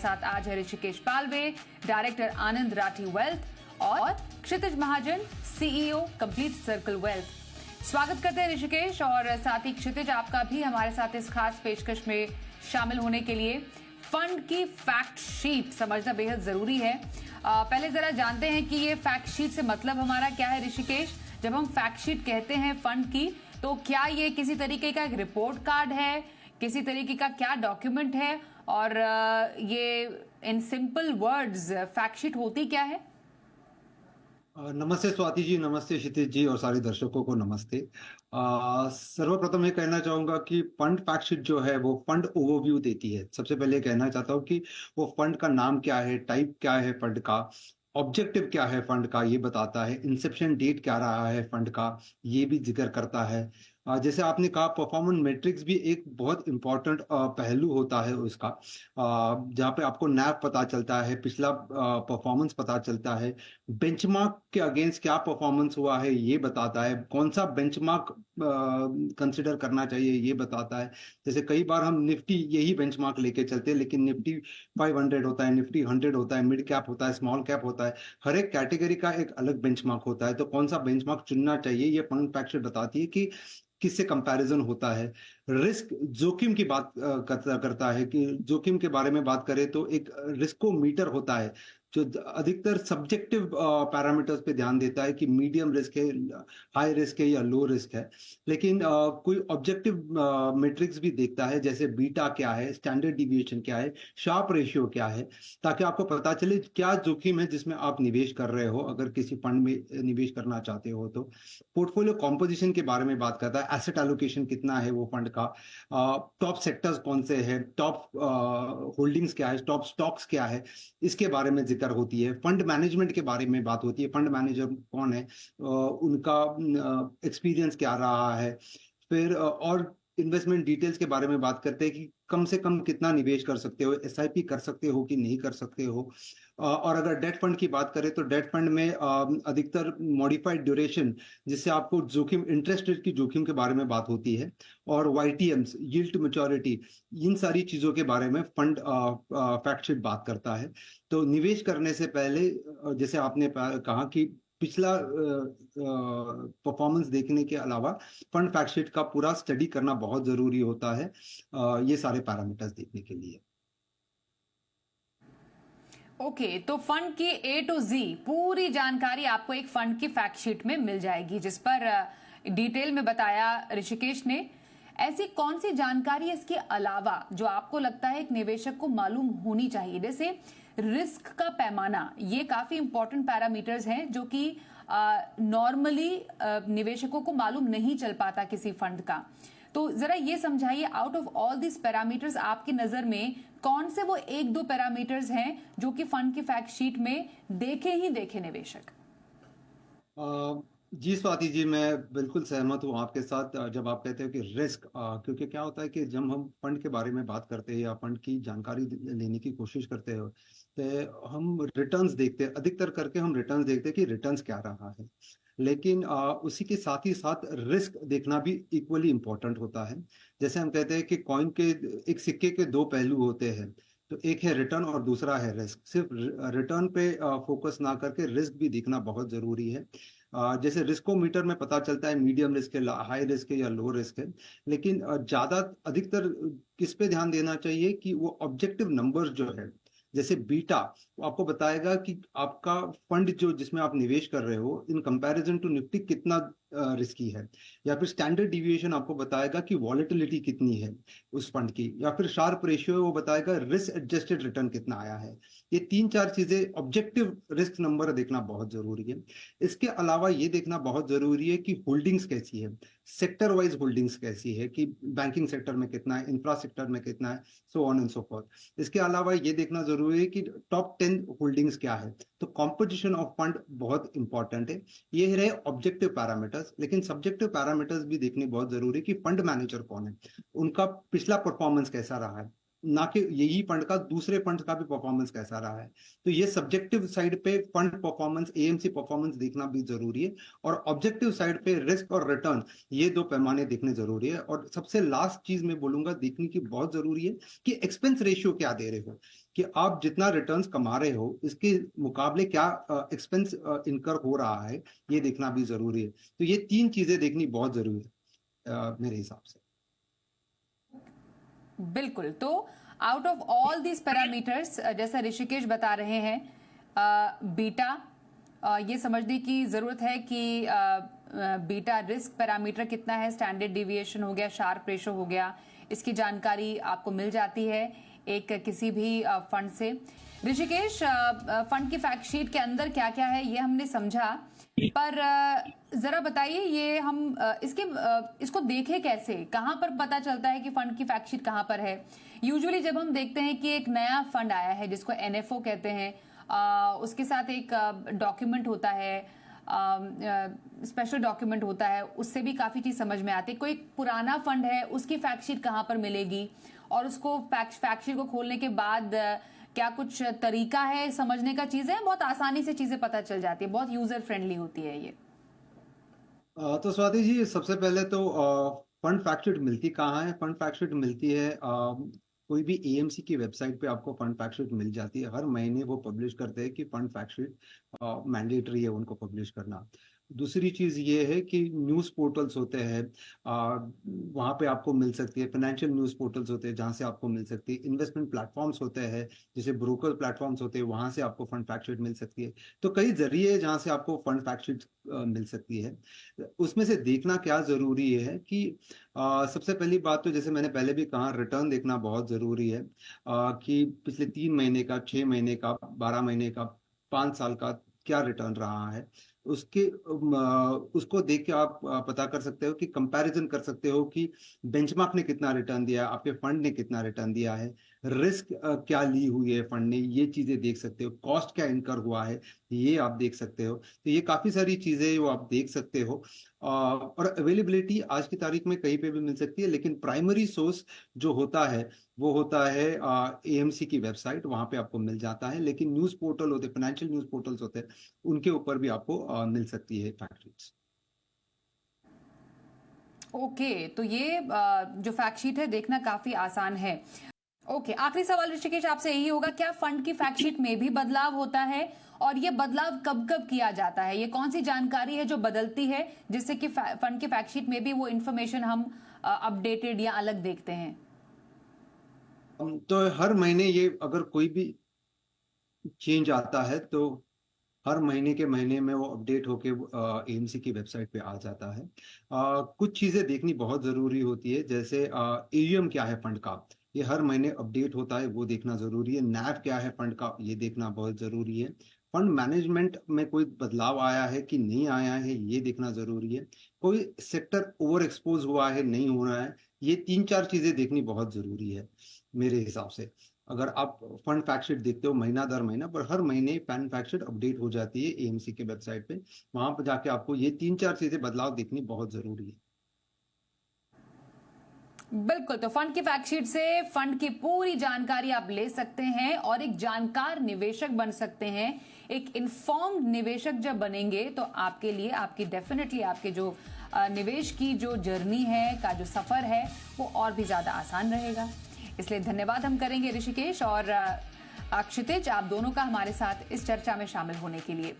साथ आज है ऋषिकेश पालवे, डायरेक्टर आनंद राठी वेल्थ और क्षितिज महाजन, सीईओ कंप्लीट सर्कल वेल्थ। स्वागत करते हैं ऋषिकेश और साथ ही क्षितिज, आपका भी हमारे साथ इस खास पेशकश में शामिल होने के लिए। फंड की फैक्ट शीट समझना बेहद जरूरी है। पहले जरा जानते हैं कि ये फैक्ट शीट से मतलब हमारा क्या है ऋषिकेश। जब हम फैक्ट शीट कहते हैं फंड की, तो क्या ये किसी तरीके का एक रिपोर्ट कार्ड है, किसी तरीके का क्या डॉक्यूमेंट है, और ये in simple words fact sheet होती क्या है? नमस्ते स्वाति जी, नमस्ते क्षितिज जी और सारे दर्शकों को नमस्ते। सर्वप्रथम ये कहना चाहूंगा कि फंड फैक्ट शीट जो है वो फंड ओवरव्यू देती है। सबसे पहले कहना चाहता हूँ कि वो फंड का नाम क्या है, टाइप क्या है फंड का, ऑब्जेक्टिव क्या है फंड का ये बताता है, इंसेप्शन डेट क्या रहा है फंड का ये भी जिक्र करता है। जैसे आपने कहा, परफॉर्मेंस मैट्रिक्स भी एक बहुत इंपॉर्टेंट पहलू होता है उसका, जहाँ पे आपको नैव पता चलता है, पिछला परफॉर्मेंस पता चलता है, बेंचमार्क के अगेंस्ट क्या परफॉर्मेंस हुआ है ये बताता है, कौन सा बेंचमार्क कंसिडर करना चाहिए ये बताता है। जैसे कई बार हम निफ्टी यही बेंचमार्क लेके चलते हैं, लेकिन निफ्टी 500 होता है, निफ्टी 100 होता है, मिड कैप होता है, स्मॉल कैप होता है, हर एक कैटेगरी का एक अलग बेंचमार्क होता है। तो कौन सा बेंचमार्क चुनना चाहिए ये फंड फैक्ट शीट बताती है कि किससे कंपैरिजन होता है। रिस्क जोखिम की बात करता है कि जोखिम के बारे में बात करें तो एक रिस्कोमीटर होता है जो अधिकतर सब्जेक्टिव पैरामीटर्स पे ध्यान देता है कि मीडियम रिस्क है, हाई रिस्क है या लो रिस्क है। लेकिन कोई ऑब्जेक्टिव मेट्रिक्स भी देखता है, जैसे बीटा क्या है, स्टैंडर्ड डिविएशन क्या है, शार्प रेशियो क्या है, ताकि आपको पता चले क्या जोखिम है जिसमें आप निवेश कर रहे हो अगर किसी फंड में निवेश करना चाहते हो तो। पोर्टफोलियो कॉम्पोजिशन के बारे में बात करता है, एसेट एलोकेशन कितना है वो फंड का, टॉप सेक्टर्स कौन से हैं, टॉप होल्डिंग्स क्या है, टॉप स्टॉक्स क्या है, इसके बारे में जिक्र होती है। फंड मैनेजमेंट के बारे में बात होती है, फंड मैनेजर कौन है, उनका एक्सपीरियंस क्या रहा है। फिर और इन्वेस्टमेंट डिटेल्स के बारे में बात करते हैं कि कम से कम कितना निवेश कर सकते हो, एसआईपी कर सकते हो कि नहीं कर सकते हो। और अगर डेट फंड की बात करें तो डेट फंड में अधिकतर मॉडिफाइड ड्यूरेशन, जिससे आपको जोखिम, इंटरेस्ट रेट की जोखिम के बारे में बात होती है, और वाईटीएम्स, यील्ड टू मैच्योरिटी, इन सारी चीजों के बारे में फंड फैक्ट शीट बात करता है। तो निवेश करने से पहले जैसे आपने कहा कि पिछला परफॉर्मेंस देखने के अलावा फंड फैक्ट शीट का पूरा स्टडी करना बहुत जरूरी होता है ये सारे पैरामीटर्स देखने के लिए। ओके, तो फंड की ए टू जी पूरी जानकारी आपको एक फंड की फैक्ट शीट में मिल जाएगी, जिस पर डिटेल में बताया ऋषिकेश ने। ऐसी कौन सी जानकारी इसके अलावा जो आपको लगता है एक निवेशक को मालूम होनी चाहिए? जैसे रिस्क का पैमाना, ये काफी इंपॉर्टेंट पैरामीटर्स हैं जो कि नॉर्मली निवेशकों को मालूम नहीं चल पाता किसी फंड का। तो जरा ये समझाइए, out of all this parameters आपकी नजर में कौन से वो एक दो पैरामीटर्स हैं जो कि फंड की फैक्ट शीट में देखे ही देखे निवेशक? जी स्वाति जी, मैं बिल्कुल सहमत हूँ आपके साथ जब आप कहते हो कि रिस्क, क्योंकि क्या होता है कि जब हम फंड के बारे में बात करते हैं या फंड की जानकारी लेने की कोशिश करते हो तो हम रिटर्न्स देखते हैं, अधिकतर करके हम रिटर्न्स देखते हैं कि रिटर्न्स क्या रहा है। लेकिन उसी के साथ ही साथ रिस्क देखना भी इक्वली इम्पोर्टेंट होता है। जैसे हम कहते हैं कि कॉइन के, एक सिक्के के दो पहलू होते हैं, तो एक है रिटर्न और दूसरा है रिस्क। सिर्फ रिटर्न पे फोकस ना करके रिस्क भी देखना बहुत जरूरी है। जैसे रिस्कोमीटर में पता चलता है मीडियम रिस्क है, हाई रिस्क है या लो रिस्क है, लेकिन ज्यादा अधिकतर किस पे ध्यान देना चाहिए कि वो ऑब्जेक्टिव नंबर्स जो है, जैसे बीटा, वो आपको बताएगा कि आपका फंड जो जिसमें आप निवेश कर रहे हो इन कंपैरिजन टू निफ्टी कितना रिस्की है। या फिर स्टैंडर्ड डिविएशन आपको बताएगा कि वॉलेटिलिटी कितनी है उस फंड की। या फिर शार्प रेशियो वो बताएगा रिस्क एडजस्टेड रिटर्न कितना आया है। ये तीन चार चीजें, ऑब्जेक्टिव रिस्क नंबर देखना बहुत जरूरी है। इसके अलावा ये देखना बहुत जरूरी है कि होल्डिंग्स कैसी है, सेक्टर वाइज होल्डिंग्स कैसी है, कि बैंकिंग सेक्टर में कितना है, इंफ्रा सेक्टर में कितना है, so on and so forth. इसके अलावा ये देखना जरूरी है कि टॉप 10 होल्डिंग्स क्या है। तो कॉम्पोजिशन ऑफ फंड बहुत इंपॉर्टेंट है। ये रहे ऑब्जेक्टिव पैरामीटर्स, लेकिन सब्जेक्टिव पैरामीटर्स भी देखने बहुत जरूरी है कि फंड मैनेजर कौन है, उनका पिछला परफॉर्मेंस कैसा रहा है, ना कि यही फंड का दूसरे फंड का भी परफॉर्मेंस कैसा रहा है। तो ये सब्जेक्टिव साइड पे फंड परफॉर्मेंस, एएमसी परफॉर्मेंस देखना भी जरूरी है, और ऑब्जेक्टिव साइड पे रिस्क और रिटर्न, ये दो पैमाने देखने जरूरी है। और सबसे लास्ट चीज मैं बोलूंगा देखने की बहुत जरूरी है कि एक्सपेंस रेशियो क्या दे रहे हो। कि आप जितना रिटर्न्स कमा रहे हो इसके मुकाबले क्या एक्सपेंस इनकर हो रहा है, ये देखना भी जरूरी है। तो ये 3 चीजें देखनी बहुत जरूरी है मेरे हिसाब से। बिल्कुल। तो out of all these parameters, जैसा ऋषिकेश बता रहे हैं, बीटा, ये समझने की जरूरत है कि बीटा रिस्क पैरामीटर कितना है, स्टैंडर्ड डिविएशन हो गया, शार्प रेशो हो गया, इसकी जानकारी आपको मिल जाती है एक किसी भी फंड से। ऋषिकेश, फंड की फैक्ट शीट के अंदर क्या क्या है ये हमने समझा, पर जरा बताइए ये हम इसको देखें कैसे, कहां पर पता चलता है कि फंड की फैक्ट शीट कहां पर है? यूजुअली जब हम देखते हैं कि एक नया फंड आया है जिसको एनएफओ कहते हैं, उसके साथ एक डॉक्यूमेंट होता है, स्पेशल डॉक्यूमेंट होता है, उससे भी काफी चीज समझ में आती है। कोई पुराना फंड है उसकी फैक्ट शीट कहां पर मिलेगी, और उसको फैक्ट शीट को खोलने के बाद क्या कुछ तरीका है समझने का? चीजें बहुत आसानी से चीजें पता चल जाती है, बहुत यूजर फ्रेंडली होती है ये। तो स्वाति जी, सबसे पहले तो फंड फैक्ट शीट मिलती कहाँ है? फंड फैक्ट शीट मिलती है कोई भी एएमसी की वेबसाइट पे आपको फंड फैक्ट शीट मिल जाती है। हर महीने वो पब्लिश करते हैं कि फंड फैक्ट शीट मैंडेटरी है उनको पब्लिश करना। दूसरी चीज ये है कि न्यूज़ पोर्टल्स होते हैं, वहाँ पे आपको मिल सकती है। फाइनेंशियल न्यूज़ पोर्टल्स होते हैं जहाँ से आपको मिल सकती है। इन्वेस्टमेंट प्लेटफॉर्म्स होते हैं, जैसे ब्रोकर प्लेटफॉर्म्स होते हैं, वहाँ से आपको फंड फैक्ट शीट मिल सकती है। तो कई जरिए हैं जहाँ से आपको फंड फैक्ट शीट मिल सकती है। उसमें से देखना क्या जरूरी है कि सबसे पहली बात तो जैसे मैंने पहले भी कहा, रिटर्न देखना बहुत जरूरी है कि पिछले 3 महीने का, 6 महीने का, 12 महीने का, 5 साल का क्या रिटर्न रहा है। उसको देख के आप पता कर सकते हो कि कंपैरिजन कर सकते हो कि बेंचमार्क ने कितना रिटर्न दिया है, आपके फंड ने कितना रिटर्न दिया है, रिस्क क्या ली हुई है फंड ने, ये चीजें देख सकते हो। कॉस्ट क्या इनकर हुआ है, ये आप देख सकते हो। तो ये काफी सारी चीजें वो आप देख सकते हो। और अवेलेबिलिटी आज की तारीख में कहीं पे भी मिल सकती है, लेकिन प्राइमरी सोर्स जो होता है वो होता है एएमसी की वेबसाइट, वहां पे आपको मिल जाता है। लेकिन न्यूज़ पोर्टल होते, फाइनेंशियल न्यूज़ पोर्टल्स होते हैं, उनके ऊपर भी आपको मिल सकती है फैक्ट शीट्स। ओके, तो ये जो फैक्ट शीट है देखना काफी आसान है। ओके, आखिरी सवाल ऋषिकेश आपसे यही होगा, क्या फंड की फैक्ट शीट में भी बदलाव होता है, और ये बदलाव कब कब किया जाता है? ये कौन सी जानकारी है जो बदलती है जिससे कि फंड की फैक्ट शीट में भी वो इंफॉर्मेशन हम अपडेटेड या अलग देखते हैं? तो हर महीने ये अगर कोई भी चेंज आता है तो हर महीने के महीने में वो अपडेट होके एएमसी की वेबसाइट पे आ जाता है। कुछ चीजें देखनी बहुत जरूरी होती है, जैसे एयूएम क्या है फंड का, ये हर महीने अपडेट होता है, वो देखना जरूरी है। नैव क्या है फंड का, ये देखना बहुत जरूरी है। फंड मैनेजमेंट में कोई बदलाव आया है कि नहीं आया है, ये देखना जरूरी है। कोई सेक्टर ओवर एक्सपोज हुआ है, नहीं हो रहा है, ये 3-4 चीजें देखनी बहुत जरूरी है मेरे हिसाब से। अगर आप फंड फैक्ट शीट देखते हो महीना दर महीना, पर हर महीने फंड फैक्ट शीट अपडेट हो जाती है एएमसी के वेबसाइट पे, वहां पर जाके आपको ये 3-4 चीजें बदलाव देखनी बहुत जरूरी है। बिल्कुल, तो फंड की फैक्ट शीट से फंड की पूरी जानकारी आप ले सकते हैं और एक जानकार निवेशक बन सकते हैं। एक इन्फॉर्म्ड निवेशक जब बनेंगे तो आपके लिए, आपकी डेफिनेटली आपके जो निवेश की जो जर्नी है, का जो सफर है, वो और भी ज्यादा आसान रहेगा। इसलिए धन्यवाद हम करेंगे ऋषिकेश और क्षितिज, आप दोनों का हमारे साथ इस चर्चा में शामिल होने के लिए।